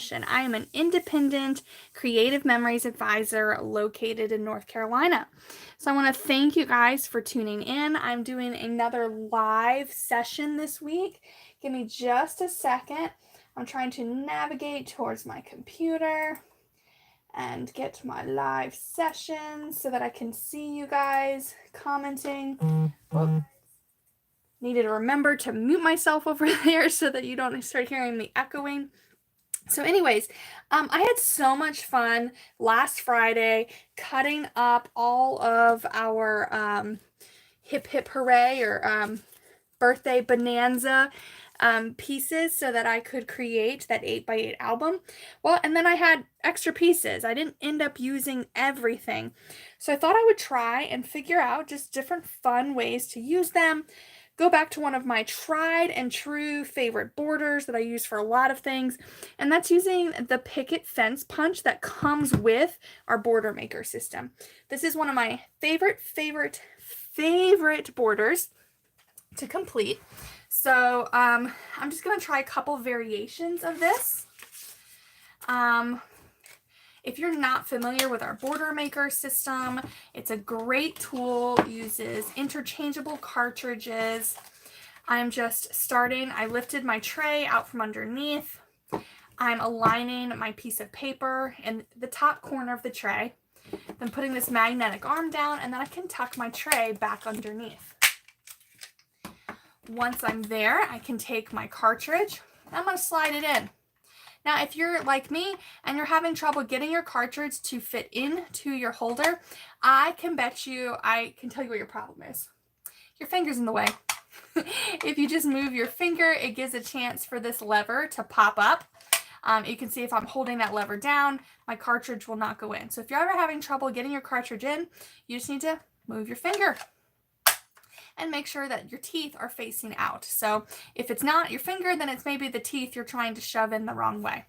mission. I am an independent creative memories advisor located in North Carolina. So I want to thank you guys for tuning in. I'm doing another live session this week. Give me just a second. I'm trying to navigate towards my computer and get to my live session so that I can see you guys commenting. Oh, needed to remember to mute myself over there so that you don't start hearing me echoing. So anyways, I had so much fun last Friday cutting up all of our hip hip hooray or birthday bonanza pieces so that I could create that 8x8 album. Well, and then I had extra pieces. I didn't end up using everything. So I thought I would try and figure out just different fun ways to use them. Go back to one of my tried and true favorite borders that I use for a lot of things, and that's using the Picket Fence punch that comes with our border maker system. This is one of my favorite borders to complete. So I'm just going to try a couple variations of this. If you're not familiar with our border maker system, it's a great tool, uses interchangeable cartridges. I'm just starting, I lifted my tray out from underneath. I'm aligning my piece of paper in the top corner of the tray, then putting this magnetic arm down, and then I can tuck my tray back underneath. Once I'm there, I can take my cartridge, and I'm going to slide it in. Now, if you're like me and you're having trouble getting your cartridge to fit into your holder, I can tell you what your problem is. Your finger's in the way. If you just move your finger, it gives a chance for this lever to pop up. You can see if I'm holding that lever down, my cartridge will not go in. So if you're ever having trouble getting your cartridge in, you just need to move your finger and make sure that your teeth are facing out. So if it's not your finger, then it's maybe the teeth you're trying to shove in the wrong way.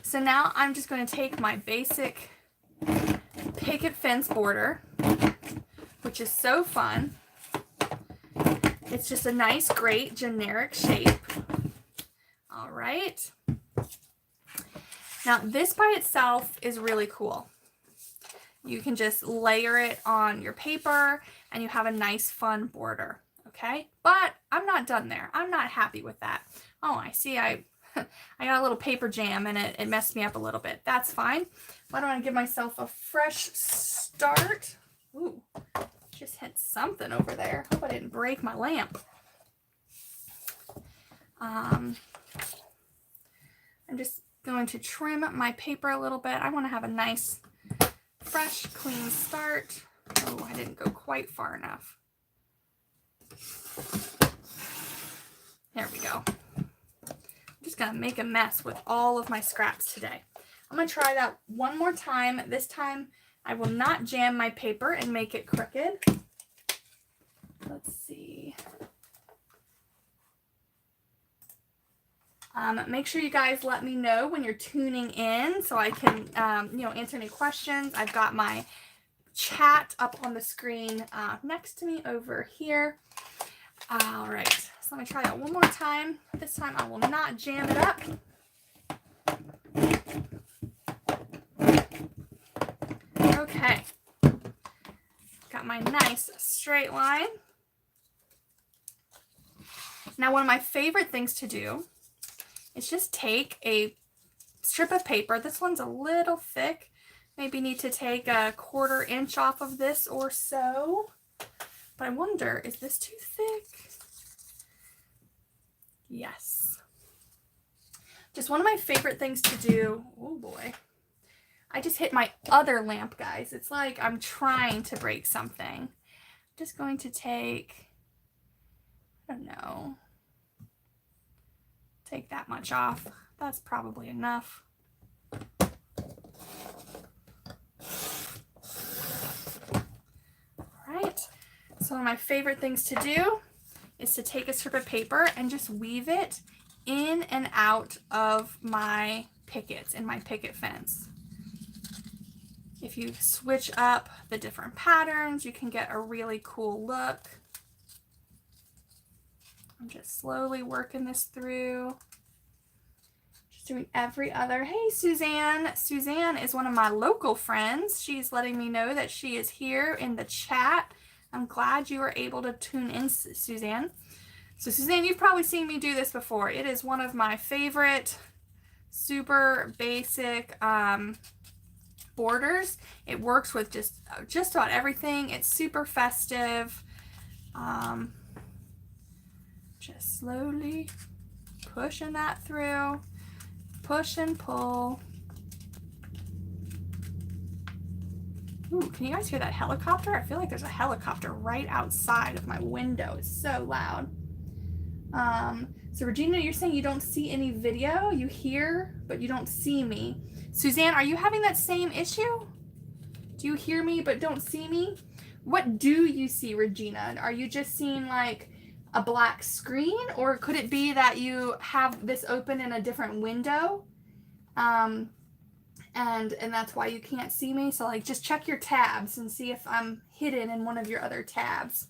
So now I'm just going to take my basic picket fence border, which is so fun. It's just a nice, great, generic shape. All right. Now this by itself is really cool. You can just layer it on your paper and you have a nice fun border, okay? But I'm not done there. I'm not happy with that. Oh, I see I got a little paper jam and it messed me up a little bit. That's fine. Why don't I give myself a fresh start? Ooh, just hit something over there. Hope I didn't break my lamp. I'm just going to trim my paper a little bit. I want to have a nice fresh, clean start. Oh, I didn't go quite far enough. There we go. I'm just going to make a mess with all of my scraps today. I'm going to try that one more time. This time, I will not jam my paper and make it crooked. Let's see. Make sure you guys let me know when you're tuning in so I can, answer any questions. I've got my chat up on the screen next to me over here. All right, so let me try that one more time. This time I will not jam it up. Okay, got my nice straight line. Now, one of my favorite things to do is just take a strip of paper. This one's a little thick. Maybe need to take a 1/4 inch off of this or so. But I wonder, is this too thick? Yes. Just one of my favorite things to do. Oh boy. I just hit my other lamp, guys. It's like I'm trying to break something. I'm just going to take, I don't know, take that much off. That's probably enough. All right. So one of my favorite things to do is to take a strip of paper and just weave it in and out of my pickets in my picket fence. If you switch up the different patterns, you can get a really cool look. I'm just slowly working this through. Just doing every other. Hey, Suzanne. Suzanne is one of my local friends. She's letting me know that she is here in the chat. I'm glad you were able to tune in, Suzanne. So Suzanne, you've probably seen me do this before. It is one of my favorite super basic borders. It works with just about everything. It's super festive. Just slowly pushing that through, push and pull. Ooh, can you guys hear that helicopter? I feel like there's a helicopter right outside of my window. It's so loud. So Regina, you're saying you don't see any video, you hear, but you don't see me. Suzanne, are you having that same issue? Do you hear me but don't see me? What do you see, Regina? Are you just seeing like a black screen, or could it be that you have this open in a different window? And that's why you can't see me. So like just check your tabs and see if I'm hidden in one of your other tabs.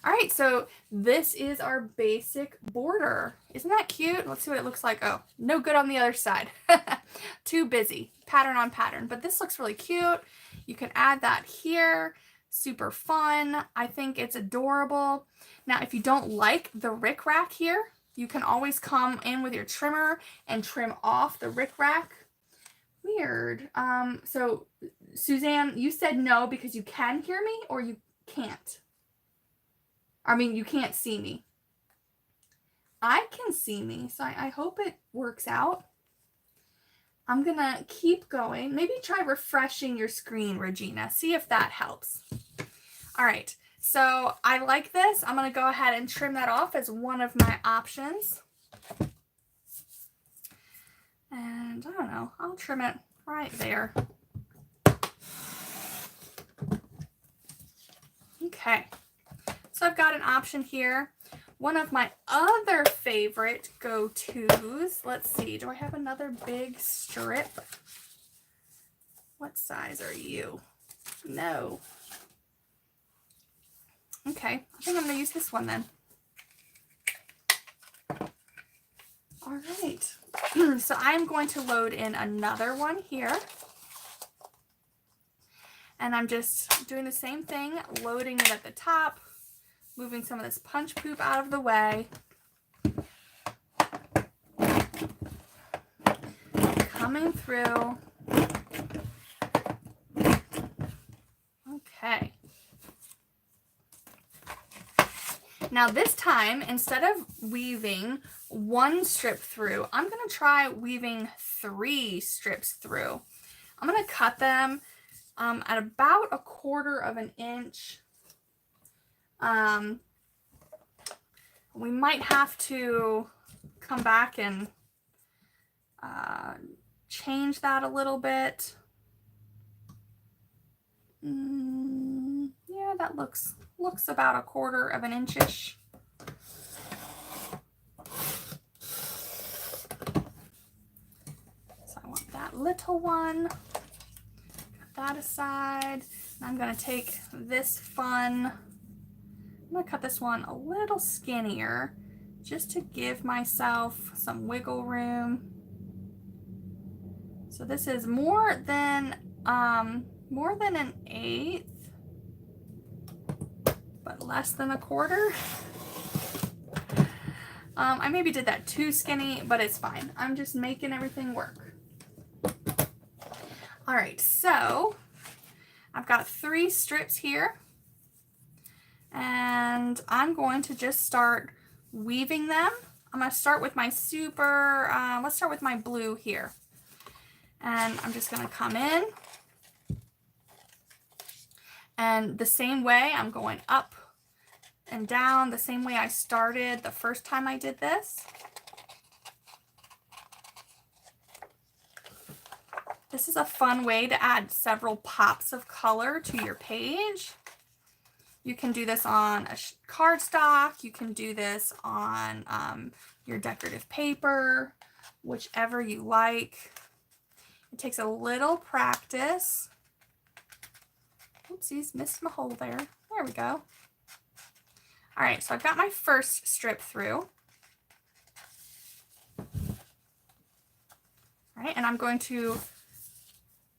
All right, so this is our basic border. Isn't that cute? Let's see what it looks like. Oh, no good on the other side. Too busy, pattern on pattern, but this looks really cute. You can add that here. Super fun. I think it's adorable. Now, if you don't like the rickrack here, you can always come in with your trimmer and trim off the rickrack. Weird. So Suzanne, you said no because you can hear me or you can't? I mean, you can't see me. I can see me, so I hope it works out. I'm gonna keep going. Maybe try refreshing your screen, Regina. See if that helps. All right, so I like this. I'm gonna go ahead and trim that off as one of my options. And I don't know, I'll trim it right there. Okay. So I've got an option here. One of my other favorite go-tos. Let's see, do I have another big strip? What size are you? No. Okay, I think I'm gonna use this one then. All right, so I'm going to load in another one here. And I'm just doing the same thing, loading it at the top, moving some of this punch poop out of the way. Coming through. Okay. Now this time, instead of weaving one strip through, I'm going to try weaving 3 strips through. I'm going to cut them at about 1/4 inch. We might have to come back and change that a little bit. Yeah, that looks about 1/4 inch-ish. So I want that little one. Put that aside. And I'm going to take this fun. I'm going to cut this one a little skinnier just to give myself some wiggle room. So this is more than 1/8, but less than 1/4. I maybe did that too skinny, but it's fine. I'm just making everything work. All right, so I've got 3 strips here, and I'm going to just start weaving them. I'm going to start with my let's start with my blue here. And I'm just going to come in. And the same way, I'm going up and down the same way I started the first time I did this. This is a fun way to add several pops of color to your page. You can do this on a cardstock. You can do this on your decorative paper, whichever you like. It takes a little practice. Oopsies, missed my hole there. There we go. All right, so I've got my first strip through. right? And I'm going to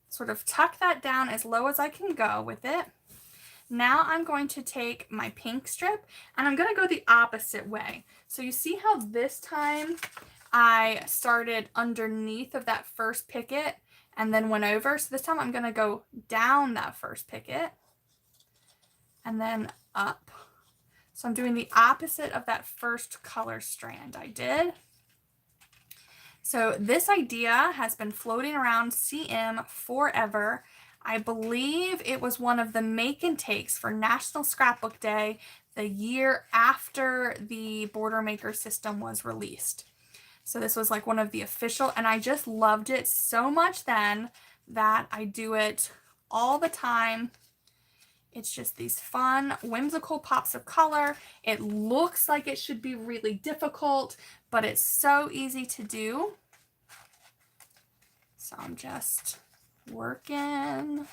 sort of tuck that down as low as I can go with it. Now I'm going to take my pink strip and I'm going to go the opposite way. So you see how this time I started underneath of that first picket and then went over. So this time I'm going to go down that first picket and then up. So I'm doing the opposite of that first color strand I did. So this idea has been floating around CM forever. I believe it was one of the make and takes for National Scrapbook Day the year after the Border Maker system was released. So this was like one of the official, and I just loved it so much then that I do it all the time. It's just these fun, whimsical pops of color. It looks like it should be really difficult, but it's so easy to do. So I'm just working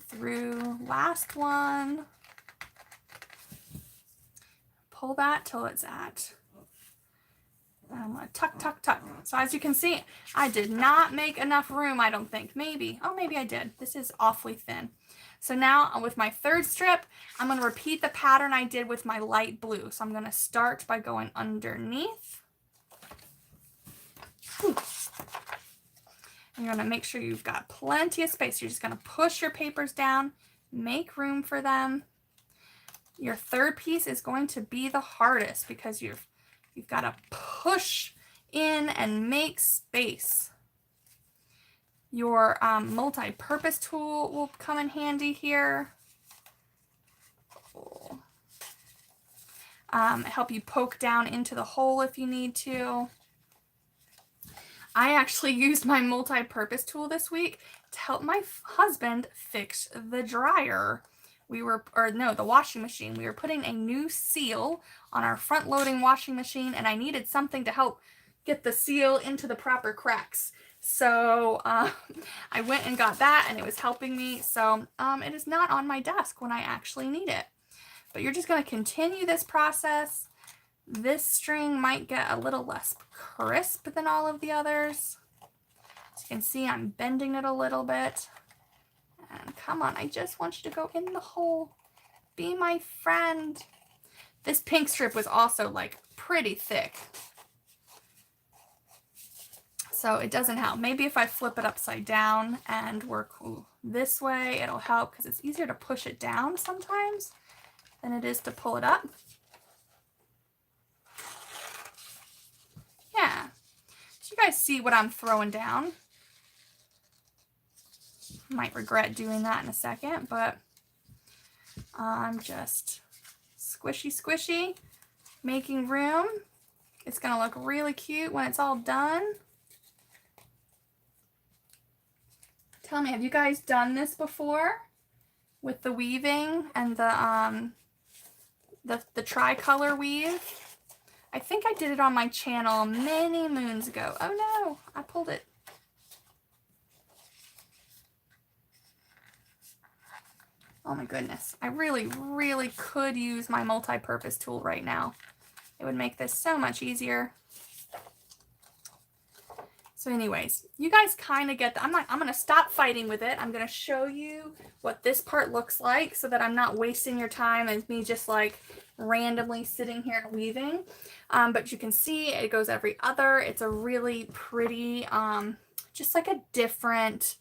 through. Last one. Pull that till it's at, I'm going to tuck, tuck, tuck. So as you can see, I did not make enough room, I don't think. Maybe. Oh, maybe I did. This is awfully thin. So now with my third strip, I'm going to repeat the pattern I did with my light blue. So I'm going to start by going underneath. Whew. And you're going to make sure you've got plenty of space. You're just going to push your papers down, make room for them. Your third piece is going to be the hardest because you've got to push in and make space. Your multi-purpose tool will come in handy here. Help you poke down into the hole if you need to. I actually used my multi-purpose tool this week to help my husband fix the dryer. The washing machine. We were putting a new seal on our front-loading washing machine, and I needed something to help get the seal into the proper cracks. So I went and got that, and it was helping me. So it is not on my desk when I actually need it. But you're just going to continue this process. This string might get a little less crisp than all of the others. As you can see, I'm bending it a little bit. And come on, I just want you to go in the hole. Be my friend. This pink strip was also like pretty thick. So it doesn't help. Maybe if I flip it upside down and work this way, it'll help because it's easier to push it down sometimes than it is to pull it up. Yeah. So you guys see what I'm throwing down. Might regret doing that in a second, but I'm just squishy, making room. It's going to look really cute when it's all done. Tell me, have you guys done this before with the weaving and the tricolor weave? I think I did it on my channel many moons ago. Oh no, I pulled it. Oh my goodness. I really, really could use my multi-purpose tool right now. It would make this so much easier. So anyways, you guys kind of get that. I'm going to stop fighting with it. I'm going to show you what this part looks like so that I'm not wasting your time and me just like randomly sitting here and weaving. But you can see it goes every other. It's a really pretty, just like a different,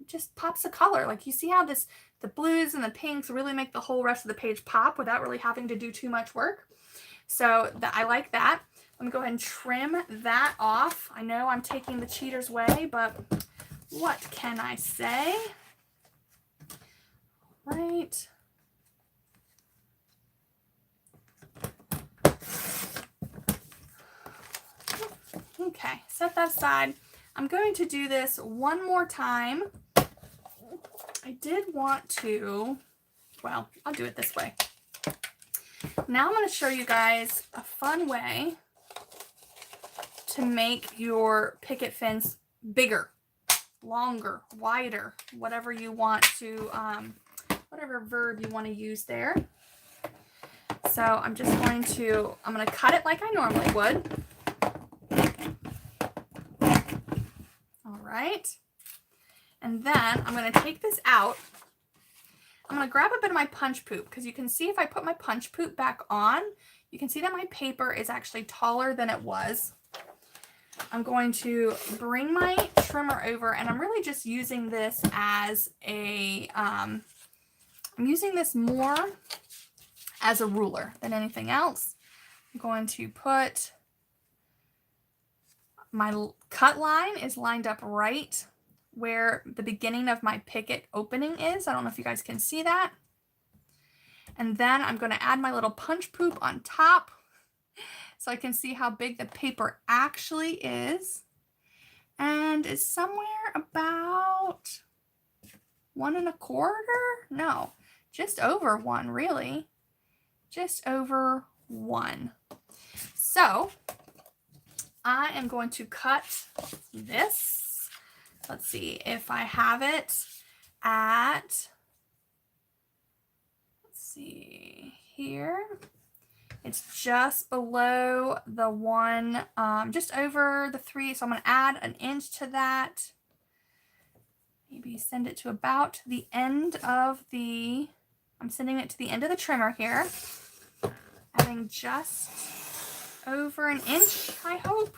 just pops of color. Like you see how the blues and the pinks really make the whole rest of the page pop without really having to do too much work. So I like that. Let me go ahead and trim that off. I know I'm taking the cheater's way, but what can I say? Right. Okay, set that aside. I'm going to do this one more time. I did want to, well, I'll do it this way. Now I'm going to show you guys a fun way to make your picket fence bigger, longer, wider, whatever you want to, whatever verb you want to use there. So I'm going to cut it like I normally would. right? And then I'm going to take this out. I'm going to grab a bit of my punch poop because you can see if I put my punch poop back on, you can see that my paper is actually taller than it was. I'm going to bring my trimmer over, and I'm really just using this as a, I'm using this more as a ruler than anything else. I'm going to put, my cut line is lined up right where the beginning of my picket opening is. I don't know if you guys can see that. And then I'm going to add my little punch poop on top so I can see how big the paper actually is. And it's somewhere about 1 1/4. No, just over 1, really. Just over 1. So I am going to cut this. Let's see if I have it at, let's see here. It's just below the 1, just over the 3. So I'm going to add an inch to that. Maybe send it to about the end of the, I'm sending it to the end of the trimmer here. Adding just over an inch, I hope.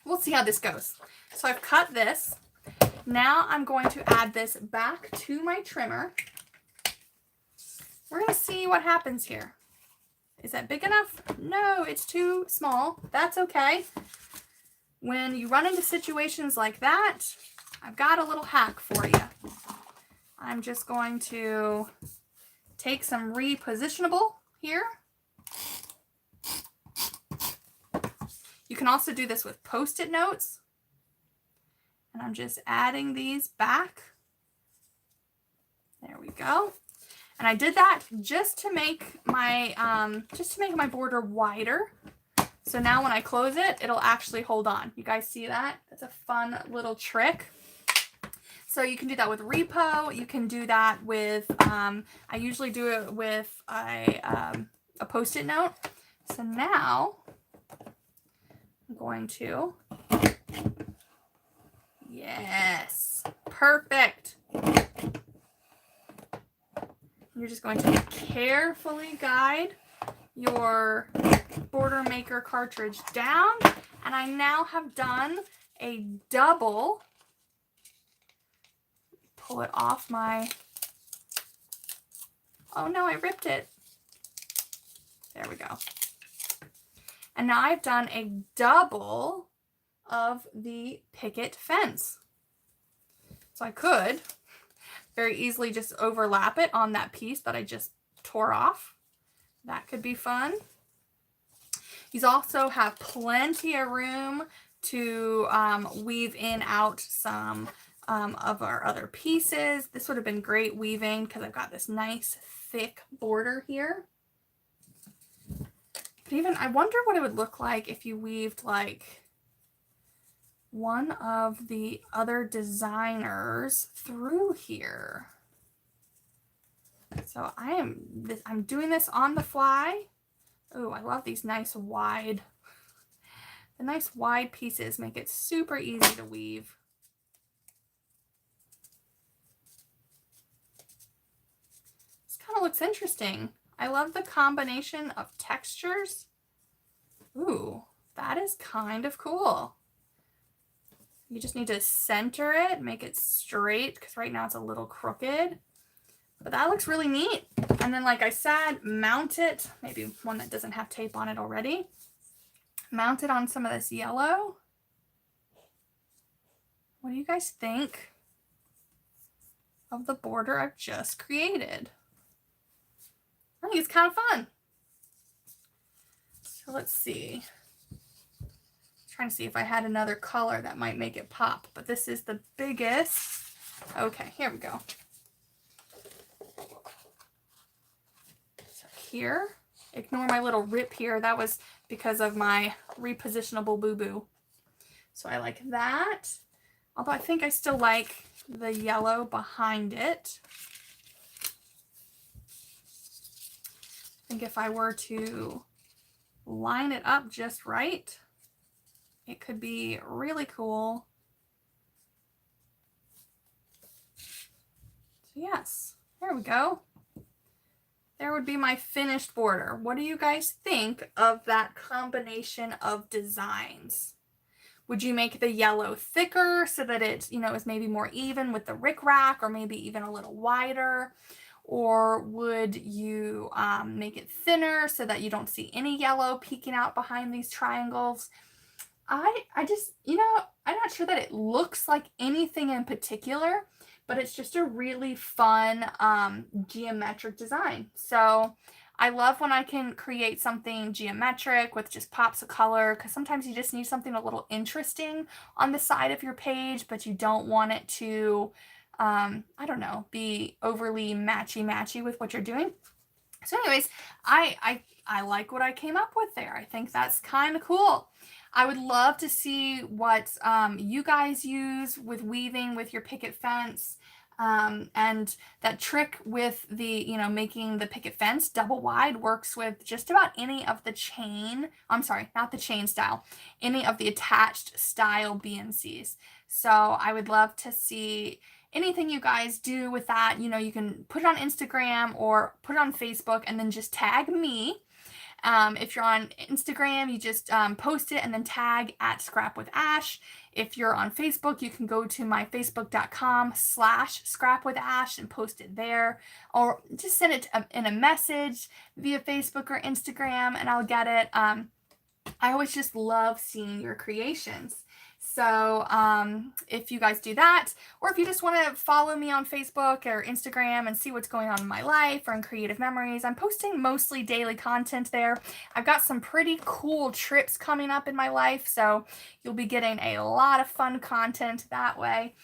We'll see how this goes. So I've cut this. Now I'm going to add this back to my trimmer. We're going to see what happens here. Is that big enough? No, it's too small. That's okay. When you run into situations like that, I've got a little hack for you. I'm just going to take some repositionable here. You can also do this with Post-it notes. And I'm just adding these back. There we go. And I did that just to make my border wider. So now when I close it, it'll actually hold on. You guys see that? That's a fun little trick. So you can do that with Repo. You can do that with, I usually do it with a Post-it note. So now I'm going to, yes, perfect. You're just going to carefully guide your Border Maker cartridge down. And I now have done a double. Pull it off my, oh no, I ripped it. There we go. And now I've done a double of the picket fence. So I could very easily just overlap it on that piece that I just tore off. That could be fun. You also have plenty of room to weave in out some of our other pieces. This would have been great weaving because I've got this nice thick border here. But even, I wonder what it would look like if you weaved like one of the other designers through here. So I'm doing this on the fly. Oh, I love these nice wide, the nice wide pieces make it super easy to weave. This kind of looks interesting. I love the combination of textures. Ooh, that is kind of cool. You just need to center it, make it straight, because right now it's a little crooked. But that looks really neat. And then, like I said, mount it, maybe one that doesn't have tape on it already. Mount it on some of this yellow. What do you guys think of the border I've just created? I think it's kind of fun. So let's see. Trying to see if I had another color that might make it pop, but this is the biggest. Okay, here we go. So here, ignore my little rip here. That was because of my repositionable boo-boo. So I like that. Although I think I still like the yellow behind it. I think if I were to line it up just right, it could be really cool. So yes, there we go. There would be my finished border. What do you guys think of that combination of designs? Would you make the yellow thicker so that it, is maybe more even with the rickrack, or maybe even a little wider? Or would you make it thinner so that you don't see any yellow peeking out behind these triangles? I just, I'm not sure that it looks like anything in particular, but it's just a really fun geometric design. So I love when I can create something geometric with just pops of color, because sometimes you just need something a little interesting on the side of your page, but you don't want it to, I don't know, be overly matchy with what you're doing. So anyways, I like what I came up with there. I think that's kind of cool. I would love to see what you guys use with weaving with your picket fence. And that trick with the, making the picket fence double wide works with just about any of the chain. I'm sorry, not the chain style, any of the attached style BNCs. So I would love to see anything you guys do with that. You can put it on Instagram or put it on Facebook and then just tag me. If you're on Instagram, you just post it and then tag at Scrap with Ash. If you're on Facebook, you can go to my facebook.com/Scrap with Ash and post it there, or just send it in a message via Facebook or Instagram and I'll get it. I always just love seeing your creations. So if you guys do that, or if you just want to follow me on Facebook or Instagram and see what's going on in my life or in Creative Memories, I'm posting mostly daily content there. I've got some pretty cool trips coming up in my life, so you'll be getting a lot of fun content that way.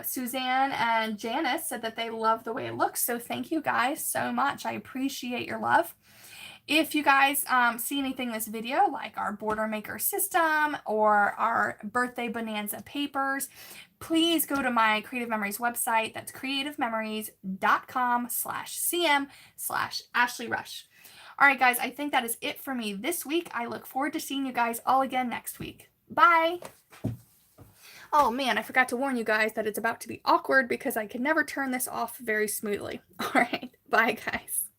Suzanne and Janice said that they love the way it looks, so thank you guys so much. I appreciate your love. If you guys see anything in this video, like our border maker system or our birthday bonanza papers, please go to my Creative Memories website. That's creativememories.com/cm/Ashley Rush. All right, guys, I think that is it for me this week. I look forward to seeing you guys all again next week. Bye. Oh man, I forgot to warn you guys that it's about to be awkward because I can never turn this off very smoothly. All right, bye guys.